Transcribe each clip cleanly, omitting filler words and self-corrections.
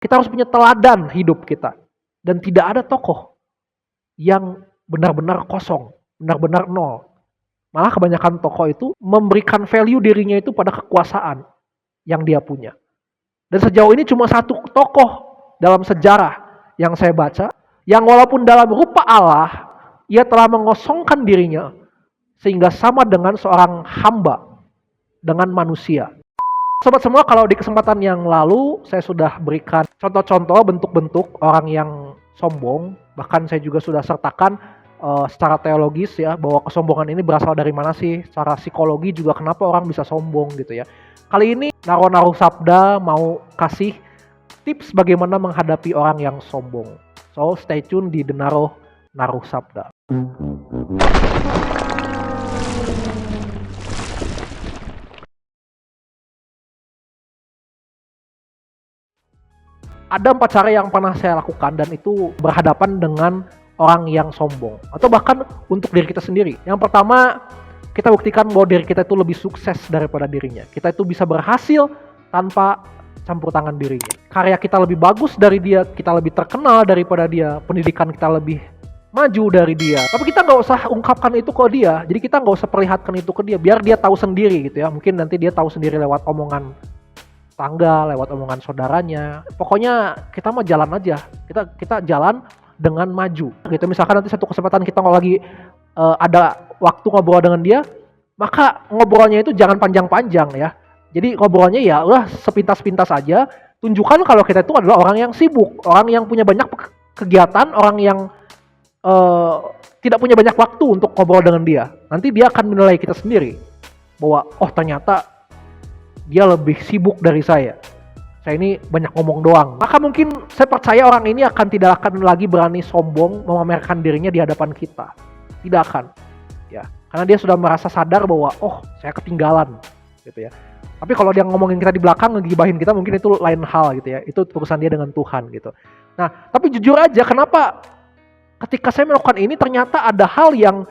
Kita harus punya teladan hidup kita. Dan tidak ada tokoh yang benar-benar kosong, benar-benar nol. Malah kebanyakan tokoh itu memberikan value dirinya itu pada kekuasaan yang dia punya. Dan sejauh ini cuma satu tokoh dalam sejarah yang saya baca, yang walaupun dalam rupa Allah, ia telah mengosongkan dirinya sehingga sama dengan seorang hamba dengan manusia. Sobat semua, kalau di kesempatan yang lalu saya sudah berikan contoh-contoh bentuk-bentuk orang yang sombong, bahkan saya juga sudah sertakan secara teologis ya, bahwa kesombongan ini berasal dari mana sih, secara psikologi juga kenapa orang bisa sombong gitu ya. Kali ini Naruh Sabda mau kasih tips bagaimana menghadapi orang yang sombong. So stay tune di The Naruh Sabda. Ada 4 cara yang pernah saya lakukan dan itu berhadapan dengan orang yang sombong. Atau bahkan untuk diri kita sendiri. Yang pertama, kita buktikan bahwa diri kita itu lebih sukses daripada dirinya. Kita itu bisa berhasil tanpa campur tangan dirinya. Karya kita lebih bagus dari dia, kita lebih terkenal daripada dia, pendidikan kita lebih maju dari dia. Tapi kita nggak usah ungkapkan itu ke dia. Jadi kita nggak usah perlihatkan itu ke dia, biar dia tahu sendiri gitu ya. Mungkin nanti dia tahu sendiri lewat omongan tangga, lewat omongan saudaranya. Pokoknya kita mau jalan aja. Kita jalan dengan maju. Gitu. Misalkan nanti satu kesempatan kita lagi ada waktu ngobrol dengan dia, maka ngobrolnya itu jangan panjang-panjang ya. Jadi ngobrolnya ya udah sepintas-pintas aja. Tunjukkan kalau kita itu adalah orang yang sibuk, orang yang punya banyak kegiatan, orang yang tidak punya banyak waktu untuk ngobrol dengan dia. Nanti dia akan menilai kita sendiri bahwa oh ternyata dia lebih sibuk dari saya. Saya ini banyak ngomong doang. Maka mungkin saya percaya orang ini tidak akan lagi berani sombong memamerkan dirinya di hadapan kita. Tidak akan. Ya, karena dia sudah merasa sadar bahwa oh, saya ketinggalan gitu ya. Tapi kalau dia ngomongin kita di belakang, ngegibahin kita, mungkin itu lain hal gitu ya. Itu urusan dia dengan Tuhan gitu. Nah, tapi jujur aja kenapa ketika saya melakukan ini ternyata ada hal yang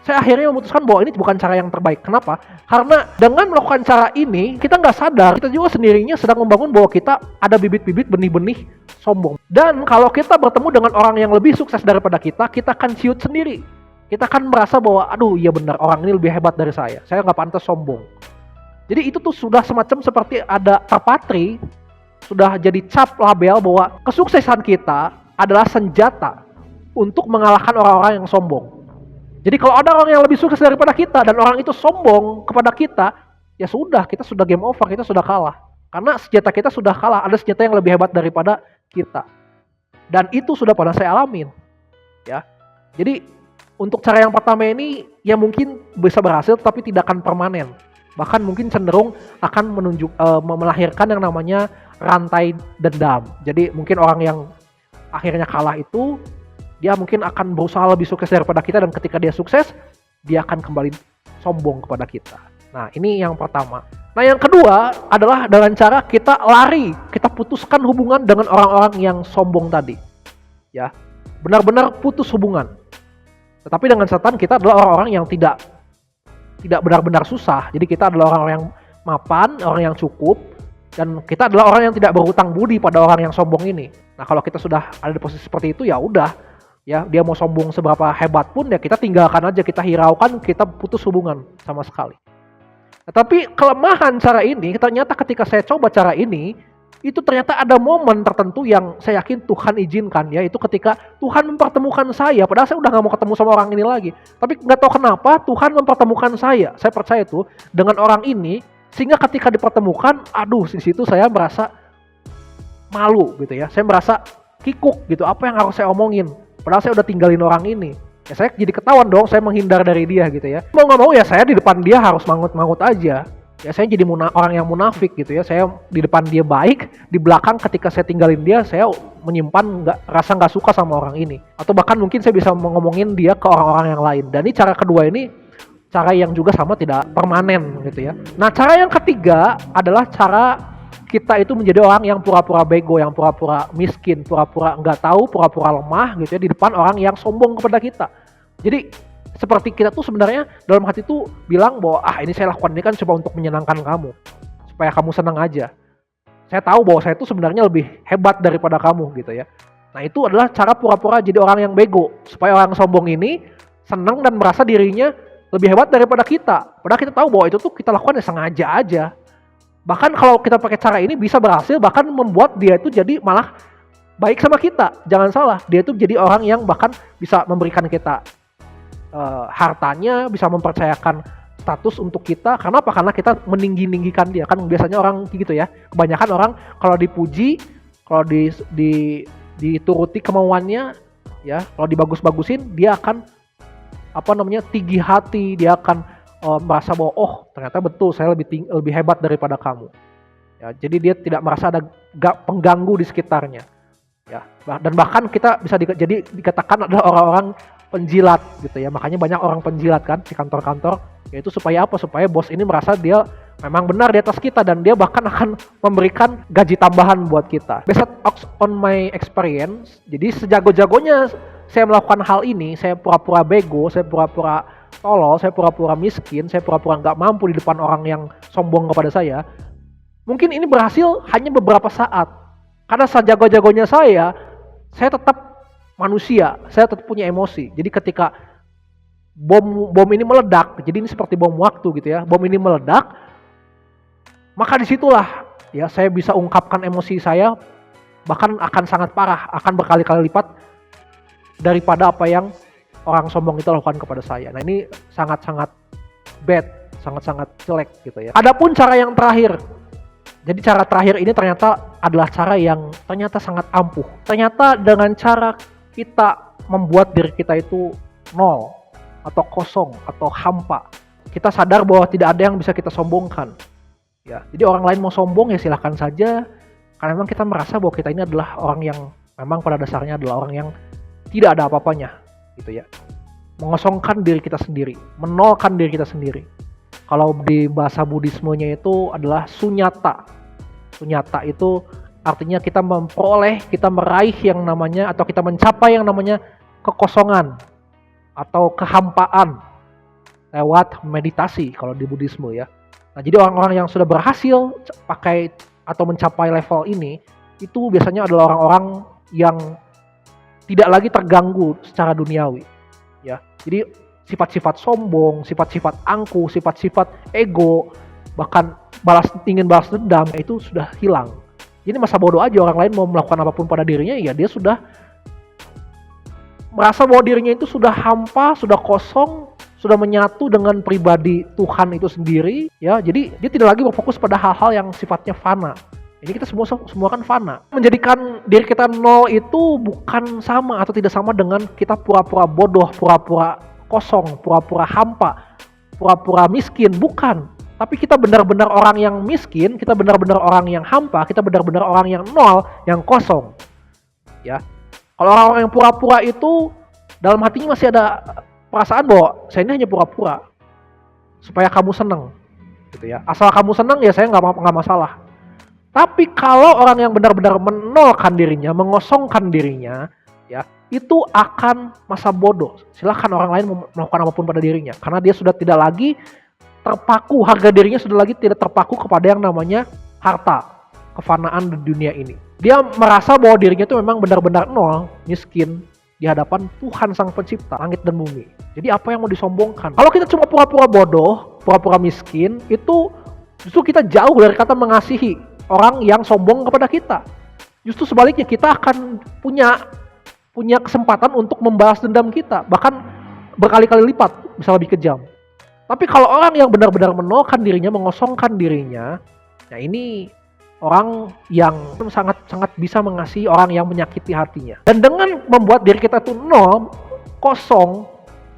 saya akhirnya memutuskan bahwa ini bukan cara yang terbaik. Kenapa? Karena dengan melakukan cara ini, kita nggak sadar, kita juga sendirinya sedang membangun bahwa kita ada bibit-bibit benih-benih sombong. Dan kalau kita bertemu dengan orang yang lebih sukses daripada kita akan ciut sendiri. Kita akan merasa bahwa, aduh iya benar, orang ini lebih hebat dari saya nggak pantas sombong. Jadi itu tuh sudah semacam seperti ada terpatri, sudah jadi cap label bahwa kesuksesan kita adalah senjata untuk mengalahkan orang-orang yang sombong. Jadi kalau ada orang yang lebih sukses daripada kita dan orang itu sombong kepada kita, ya sudah, kita sudah game over, kita sudah kalah. Karena senjata kita sudah kalah, ada senjata yang lebih hebat daripada kita. Dan itu sudah pernah saya alamin. Ya. Jadi untuk cara yang pertama ini ya mungkin bisa berhasil tapi tidak akan permanen. Bahkan mungkin cenderung akan melahirkan yang namanya rantai dendam. Jadi mungkin orang yang akhirnya kalah itu dia mungkin akan berusaha lebih sukses daripada kita dan ketika dia sukses, dia akan kembali sombong kepada kita. Nah, ini yang pertama. Nah, yang kedua adalah dengan cara kita lari, kita putuskan hubungan dengan orang-orang yang sombong tadi. Ya, benar-benar putus hubungan. Tetapi dengan catatan kita adalah orang-orang yang tidak benar-benar susah. Jadi kita adalah orang-orang yang mapan, orang yang cukup, dan kita adalah orang yang tidak berhutang budi pada orang yang sombong ini. Nah, kalau kita sudah ada di posisi seperti itu, ya udah. Ya, dia mau sombong seberapa hebat pun ya kita tinggalkan aja, kita hiraukan, kita putus hubungan sama sekali. Nah, tapi kelemahan cara ini, ternyata ketika saya coba cara ini, itu ternyata ada momen tertentu yang saya yakin Tuhan izinkan ya, itu ketika Tuhan mempertemukan saya, padahal saya udah gak mau ketemu sama orang ini lagi. Tapi gak tahu kenapa Tuhan mempertemukan saya percaya tuh dengan orang ini, sehingga ketika dipertemukan, aduh di situ saya merasa malu gitu ya, saya merasa kikuk gitu, apa yang harus saya omongin. Padahal saya udah tinggalin orang ini. Ya saya jadi ketahuan dong, saya menghindar dari dia gitu ya. Mau gak mau ya saya di depan dia harus mangut-mangut aja. Ya saya jadi orang yang munafik gitu ya. Saya di depan dia baik, di belakang ketika saya tinggalin dia, saya menyimpan rasa gak suka sama orang ini. Atau bahkan mungkin saya bisa ngomongin dia ke orang-orang yang lain. Dan ini cara kedua ini, cara yang juga sama tidak permanen gitu ya. Nah, cara yang ketiga adalah cara kita itu menjadi orang yang pura-pura bego, yang pura-pura miskin, pura-pura nggak tahu, pura-pura lemah gitu ya di depan orang yang sombong kepada kita. Jadi seperti kita tuh sebenarnya dalam hati tuh bilang bahwa ini saya lakukan ini kan coba untuk menyenangkan kamu, supaya kamu senang aja. saya tahu bahwa saya itu sebenarnya lebih hebat daripada kamu gitu ya. Nah itu adalah cara pura-pura jadi orang yang bego, supaya orang sombong ini senang dan merasa dirinya lebih hebat daripada kita. Padahal kita tahu bahwa itu tuh kita lakukan ya sengaja aja. Bahkan kalau kita pakai cara ini bisa berhasil, bahkan membuat dia itu jadi malah baik sama kita. Jangan salah, dia itu jadi orang yang bahkan bisa memberikan kita hartanya, bisa mempercayakan status untuk kita. Karena apa? Karena kita meninggi-ninggikan dia. Kan biasanya orang gitu ya. Kebanyakan orang kalau dipuji, kalau dituruti kemauannya, ya, kalau dibagus-bagusin, dia akan tinggi hati, dia akan merasa bahwa ternyata betul saya lebih hebat daripada kamu. Ya, jadi dia tidak merasa ada pengganggu di sekitarnya. Ya, dan bahkan kita bisa jadi dikatakan adalah orang-orang penjilat gitu ya. Makanya banyak orang penjilat kan di kantor-kantor, yaitu supaya apa? Supaya bos ini merasa dia memang benar di atas kita, dan dia bahkan akan memberikan gaji tambahan buat kita. Based on my experience, jadi sejago-jagonya saya melakukan hal ini, saya pura-pura bego, saya pura-pura tolol, saya pura-pura miskin, saya pura-pura nggak mampu di depan orang yang sombong kepada saya. Mungkin ini berhasil hanya beberapa saat. Karena sejago-jagonya saya tetap manusia, saya tetap punya emosi. Jadi ketika bom ini meledak, jadi ini seperti bom waktu gitu ya. Bom ini meledak, maka disitulah ya saya bisa ungkapkan emosi saya, bahkan akan sangat parah, akan berkali-kali lipat daripada apa yang orang sombong itu lakukan kepada saya. Nah ini sangat-sangat bad, sangat-sangat jelek gitu ya. Adapun cara yang terakhir, jadi cara terakhir ini ternyata adalah cara yang ternyata sangat ampuh. Ternyata dengan cara kita membuat diri kita itu nol, atau kosong, atau hampa, kita sadar bahwa tidak ada yang bisa kita sombongkan. Ya, jadi orang lain mau sombong ya silahkan saja, karena memang kita merasa bahwa kita ini adalah orang yang memang pada dasarnya adalah orang yang tidak ada apa-apanya, gitu ya. Mengosongkan diri kita sendiri, menolkan diri kita sendiri. Kalau di bahasa Buddhismenya itu adalah sunyata. Sunyata itu artinya kita memperoleh, kita meraih yang namanya, atau kita mencapai yang namanya kekosongan atau kehampaan lewat meditasi kalau di Buddhisme ya. Nah, jadi orang-orang yang sudah berhasil pakai atau mencapai level ini, itu biasanya adalah orang-orang yang tidak lagi terganggu secara duniawi. Ya, jadi sifat-sifat sombong, sifat-sifat angkuh, sifat-sifat ego, bahkan ingin balas dendam, itu sudah hilang. Jadi masa bodoh aja orang lain mau melakukan apapun pada dirinya, ya dia sudah merasa bahwa dirinya itu sudah hampa, sudah kosong, sudah menyatu dengan pribadi Tuhan itu sendiri, ya. Jadi dia tidak lagi berfokus pada hal-hal yang sifatnya fana. Ini kita semua kan fana. Menjadikan diri kita nol itu bukan sama atau tidak sama dengan kita pura-pura bodoh, pura-pura kosong, pura-pura hampa, pura-pura miskin, bukan. Tapi kita benar-benar orang yang miskin, kita benar-benar orang yang hampa, kita benar-benar orang yang nol, yang kosong. Ya. Kalau orang-orang yang pura-pura itu dalam hatinya masih ada perasaan bahwa saya ini hanya pura-pura supaya kamu senang, gitu ya. Asal kamu senang ya saya nggak masalah. Tapi kalau orang yang benar-benar menolkan dirinya, mengosongkan dirinya, ya itu akan masa bodoh. Silahkan orang lain melakukan apapun pada dirinya, karena dia sudah tidak lagi terpaku, harga dirinya sudah lagi tidak terpaku kepada yang namanya harta, kefanaan di dunia ini. Dia merasa bahwa dirinya itu memang benar-benar nol, miskin di hadapan Tuhan Sang Pencipta langit dan bumi. Jadi apa yang mau disombongkan? Kalau kita cuma pura-pura bodoh, pura-pura miskin, itu justru kita jauh dari kata mengasihi orang yang sombong kepada kita. Justru sebaliknya, kita akan punya kesempatan untuk membalas dendam kita, bahkan berkali-kali lipat, bisa lebih kejam. Tapi kalau orang yang benar-benar menolkan dirinya, mengosongkan dirinya, ya ini orang yang sangat bisa mengasihi orang yang menyakiti hatinya. Dan dengan membuat diri kita itu nol, kosong,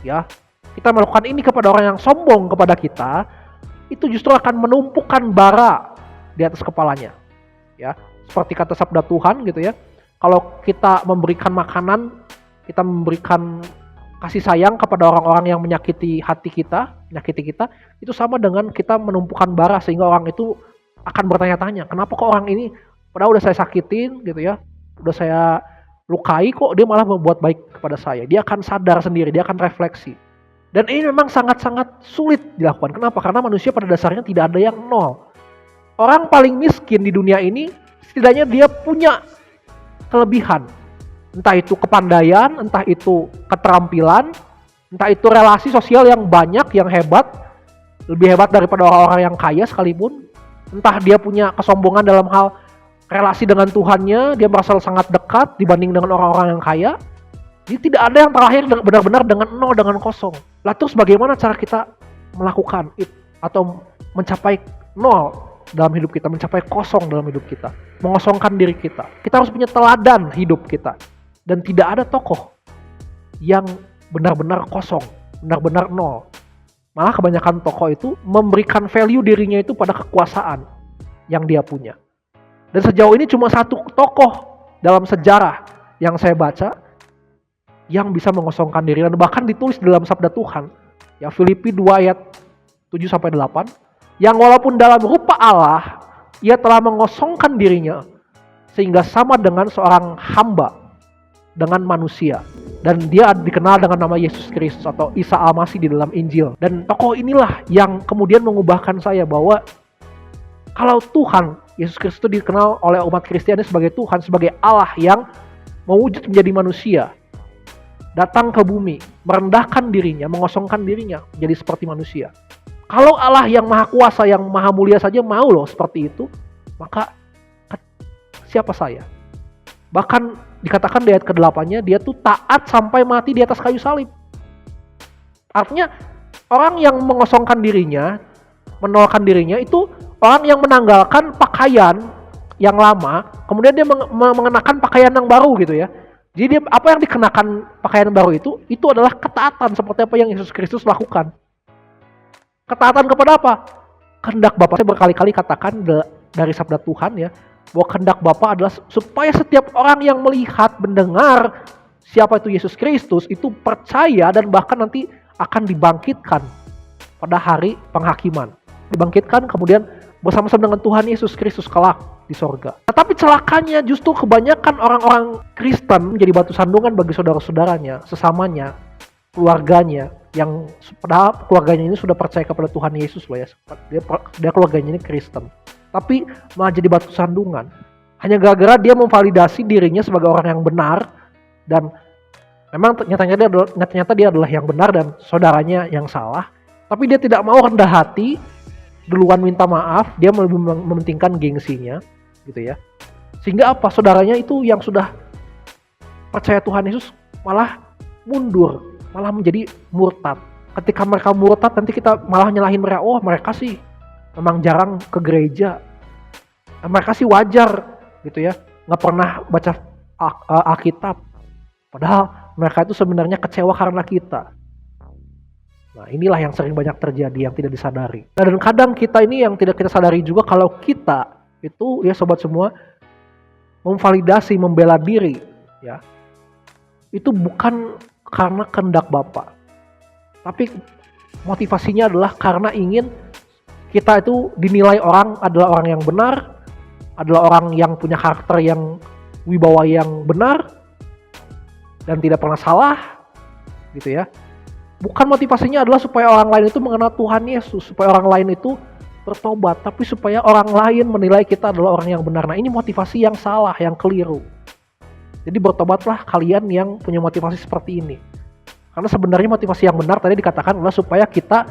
ya, kita melakukan ini kepada orang yang sombong kepada kita, itu justru akan menumpukan bara di atas kepalanya. Ya, seperti kata sabda Tuhan gitu ya. Kalau kita memberikan makanan, kita memberikan kasih sayang kepada orang-orang yang menyakiti kita, itu sama dengan kita menumpukan bara, sehingga orang itu akan bertanya-tanya, kenapa kok orang ini padahal udah saya sakitin gitu ya, udah saya lukai, kok dia malah berbuat baik kepada saya. Dia akan sadar sendiri, dia akan refleksi. Dan ini memang sangat-sangat sulit dilakukan. Kenapa? Karena manusia pada dasarnya tidak ada yang nol. Orang paling miskin di dunia ini setidaknya dia punya kelebihan. Entah itu kepandaian, entah itu keterampilan, entah itu relasi sosial yang banyak, yang hebat, lebih hebat daripada orang-orang yang kaya sekalipun. Entah dia punya kesombongan dalam hal relasi dengan Tuhannya, dia merasa sangat dekat dibanding dengan orang-orang yang kaya. Jadi tidak ada yang terakhir benar-benar dengan nol, dengan kosong. Lah terus bagaimana cara kita melakukan itu atau mencapai nol dalam hidup kita, mencapai kosong dalam hidup kita, mengosongkan diri kita? Kita harus punya teladan hidup kita. Dan tidak ada tokoh yang benar-benar kosong, benar-benar nol. Malah kebanyakan tokoh itu memberikan value dirinya itu pada kekuasaan yang dia punya. Dan sejauh ini cuma satu tokoh dalam sejarah yang saya baca yang bisa mengosongkan diri, dan bahkan ditulis dalam sabda Tuhan, ya Filipi 2 ayat 7-8, yang walaupun dalam rupa Allah, ia telah mengosongkan dirinya sehingga sama dengan seorang hamba dengan manusia. Dan dia dikenal dengan nama Yesus Kristus atau Isa Al-Masih di dalam Injil. Dan tokoh inilah yang kemudian mengubahkan saya bahwa kalau Tuhan, Yesus Kristus itu dikenal oleh umat Kristiani sebagai Tuhan, sebagai Allah yang mewujud menjadi manusia, datang ke bumi, merendahkan dirinya, mengosongkan dirinya menjadi seperti manusia. Kalau Allah yang maha kuasa, yang maha mulia saja mau loh seperti itu, maka siapa saya? Bahkan dikatakan di ayat ke-8-nya, dia tuh taat sampai mati di atas kayu salib. Artinya orang yang mengosongkan dirinya, menolakkan dirinya, itu orang yang menanggalkan pakaian yang lama, kemudian dia mengenakan pakaian yang baru gitu ya. Jadi apa yang dikenakan pakaian baru itu adalah ketaatan seperti apa yang Yesus Kristus lakukan. Ketaatan kepada apa? Kehendak Bapa. Saya berkali-kali katakan dari sabda Tuhan ya, bahwa kehendak Bapa adalah supaya setiap orang yang melihat, mendengar siapa itu Yesus Kristus itu percaya dan bahkan nanti akan dibangkitkan pada hari penghakiman. Dibangkitkan kemudian bersama-sama dengan Tuhan Yesus Kristus kelak di sorga. Tetapi celakanya justru kebanyakan orang-orang Kristen menjadi batu sandungan bagi saudara-saudaranya, sesamanya, keluarganya, yang padahal keluarganya ini sudah percaya kepada Tuhan Yesus loh ya. Dia keluarganya ini Kristen. Tapi malah jadi batu sandungan. Hanya gara-gara dia memvalidasi dirinya sebagai orang yang benar, dan memang nyatanya dia adalah yang benar dan saudaranya yang salah. Tapi dia tidak mau rendah hati, duluan minta maaf, dia lebih mementingkan gengsinya gitu ya. Sehingga apa? Saudaranya itu yang sudah percaya Tuhan Yesus malah mundur, malah menjadi murtad. Ketika mereka murtad, nanti kita malah nyalahin mereka, oh mereka sih memang jarang ke gereja, mereka sih wajar gitu ya, nggak pernah baca Alkitab, padahal mereka itu sebenarnya kecewa karena kita. Nah inilah yang sering banyak terjadi, yang tidak disadari. Nah, dan kadang kita ini yang tidak kita sadari juga, kalau kita itu ya sobat semua memvalidasi, membela diri ya, itu bukan karena kehendak Bapa, tapi motivasinya adalah karena ingin kita itu dinilai orang adalah orang yang benar, adalah orang yang punya karakter yang wibawa yang benar dan tidak pernah salah gitu ya. Bukan motivasinya adalah supaya orang lain itu mengenal Tuhan Yesus, supaya orang lain itu bertobat, tapi supaya orang lain menilai kita adalah orang yang benar. Nah ini motivasi yang salah, yang keliru. Jadi bertobatlah kalian yang punya motivasi seperti ini. Karena sebenarnya motivasi yang benar tadi dikatakan adalah supaya kita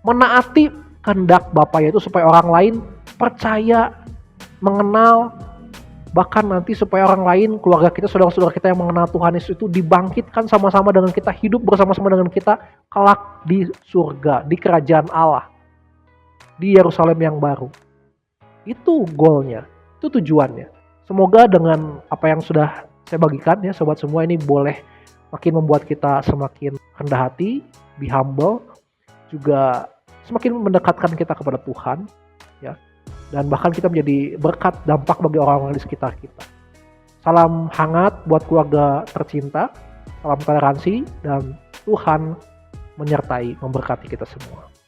menaati kehendak Bapa, yaitu supaya orang lain percaya, mengenal, bahkan nanti supaya orang lain, keluarga kita, saudara-saudara kita yang mengenal Tuhan Yesus itu dibangkitkan sama-sama dengan kita, hidup bersama-sama dengan kita kelak di surga, di kerajaan Allah, di Yerusalem yang baru. Itu goalnya, itu tujuannya. Semoga dengan apa yang sudah saya bagikan ya sobat semua, ini boleh makin membuat kita semakin rendah hati, be humble, juga semakin mendekatkan kita kepada Tuhan ya, dan bahkan kita menjadi berkat, dampak bagi orang-orang di sekitar kita. Salam hangat buat keluarga tercinta, salam toleransi, dan Tuhan menyertai, memberkati kita semua.